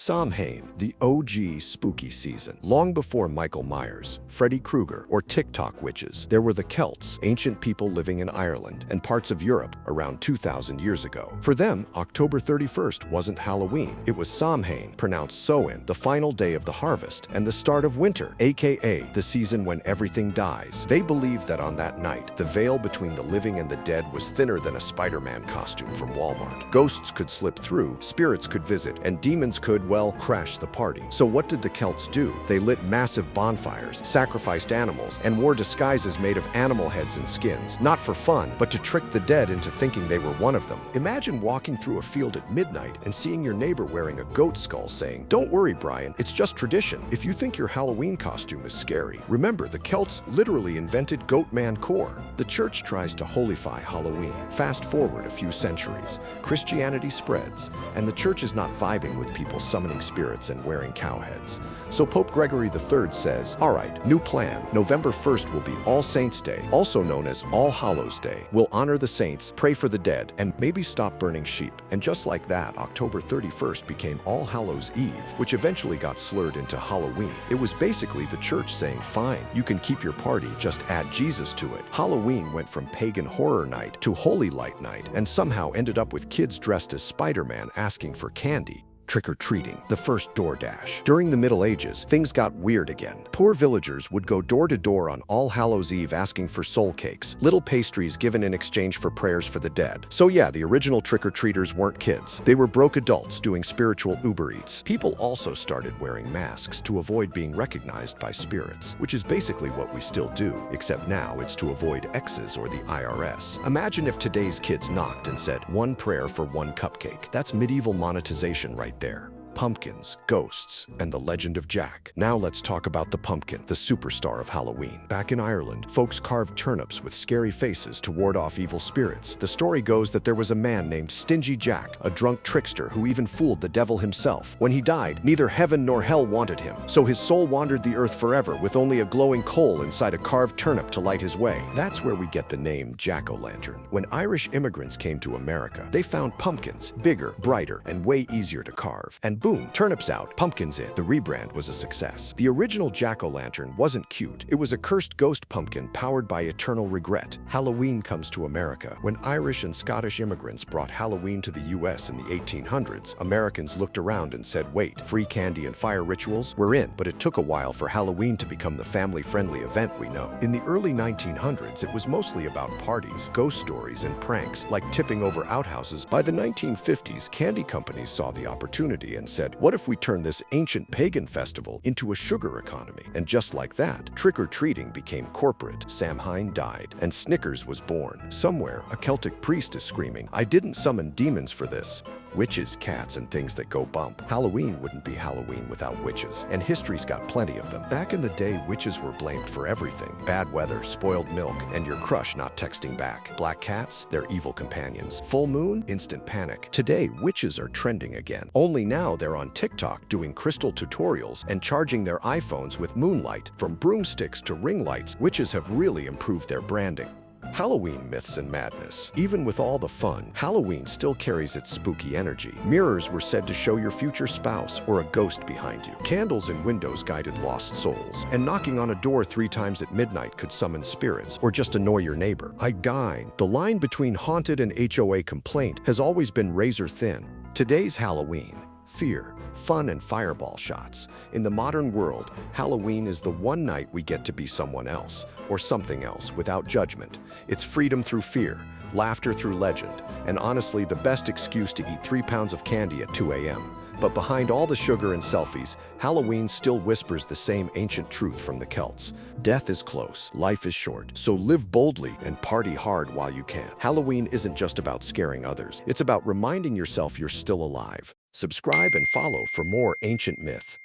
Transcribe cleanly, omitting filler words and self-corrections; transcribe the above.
Samhain, the OG spooky season. Long before Michael Myers, Freddy Krueger, or TikTok witches, there were the Celts, ancient people living in Ireland and parts of Europe around 2,000 years ago. For them, October 31st wasn't Halloween. It was Samhain, pronounced Samhain, the final day of the harvest and the start of winter, aka the season when everything dies. They believed that on that night, the veil between the living and the dead was thinner than a Spider-Man costume from Walmart. Ghosts could slip through, spirits could visit, and demons could, well, crash the party. So what did the Celts do? They lit massive bonfires, sacrificed animals, and wore disguises made of animal heads and skins, not for fun, but to trick the dead into thinking they were one of them. Imagine walking through a field at midnight and seeing your neighbor wearing a goat skull saying, "Don't worry, Brian, it's just tradition." If you think your Halloween costume is scary, remember the Celts literally invented Goatman core. The church tries to holify Halloween. Fast forward a few centuries, Christianity spreads, and the church is not vibing with people summoning spirits and wearing cow heads. So Pope Gregory III says, all right, new plan. November 1st will be All Saints' Day, also known as All Hallows' Day. We'll honor the saints, pray for the dead, and maybe stop burning sheep. And just like that, October 31st became All Hallows' Eve, which eventually got slurred into Halloween. It was basically the church saying, fine, you can keep your party, just add Jesus to it. Halloween went from pagan horror night to holy light night, and somehow ended up with kids dressed as Spider-Man asking for candy. Trick-or-treating, the first DoorDash. During the Middle Ages, things got weird again. Poor villagers would go door to door on All Hallows' Eve asking for soul cakes, little pastries given in exchange for prayers for the dead. So yeah, the original trick-or-treaters weren't kids. They were broke adults doing spiritual Uber Eats. People also started wearing masks to avoid being recognized by spirits, which is basically what we still do, except now it's to avoid exes or the IRS. Imagine if today's kids knocked and said, one prayer for one cupcake. That's medieval monetization right there. Pumpkins, ghosts, and the legend of Jack. Now let's talk about the pumpkin, the superstar of Halloween. Back in Ireland, folks carved turnips with scary faces to ward off evil spirits. The story goes that there was a man named Stingy Jack, a drunk trickster who even fooled the devil himself. When he died, neither heaven nor hell wanted him, so his soul wandered the earth forever with only a glowing coal inside a carved turnip to light his way. That's where we get the name Jack-o'-lantern. When Irish immigrants came to America, they found pumpkins, bigger, brighter, and way easier to carve. And boom, turnips out, pumpkins in. The rebrand was a success. The original jack-o'-lantern wasn't cute. It was a cursed ghost pumpkin powered by eternal regret. Halloween comes to America. When Irish and Scottish immigrants brought Halloween to the US in the 1800s, Americans looked around and said, wait, free candy and fire rituals? We're in. But it took a while for Halloween to become the family-friendly event we know. In the early 1900s, it was mostly about parties, ghost stories, and pranks, like tipping over outhouses. By the 1950s, candy companies saw the opportunity and said, what if we turn this ancient pagan festival into a sugar economy? And just like that, trick-or-treating became corporate. Samhain died, and Snickers was born. Somewhere, a Celtic priest is screaming, I didn't summon demons for this. Witches, cats, and things that go bump. Halloween wouldn't be Halloween without witches, and history's got plenty of them. Back in the day, witches were blamed for everything. Bad weather, spoiled milk, and your crush not texting back. Black cats, they're evil companions. Full moon, instant panic. Today, witches are trending again. Only now they're on TikTok doing crystal tutorials and charging their iPhones with moonlight. From broomsticks to ring lights, witches have really improved their branding. Halloween myths and madness. Even with all the fun, Halloween still carries its spooky energy. Mirrors were said to show your future spouse or a ghost behind you. Candles in windows guided lost souls. And knocking on a door 3 times at midnight could summon spirits or just annoy your neighbor. The line between haunted and HOA complaint has always been razor thin. Today's Halloween. Fear, fun, and fireball shots. In the modern world, Halloween is the one night we get to be someone else or something else without judgment. It's freedom through fear, laughter through legend, and honestly the best excuse to eat 3 pounds of candy at 2 a.m. But behind all the sugar and selfies, Halloween still whispers the same ancient truth from the Celts. Death is close, life is short, so live boldly and party hard while you can. Halloween isn't just about scaring others, it's about reminding yourself you're still alive. Subscribe and follow for more ancient myth.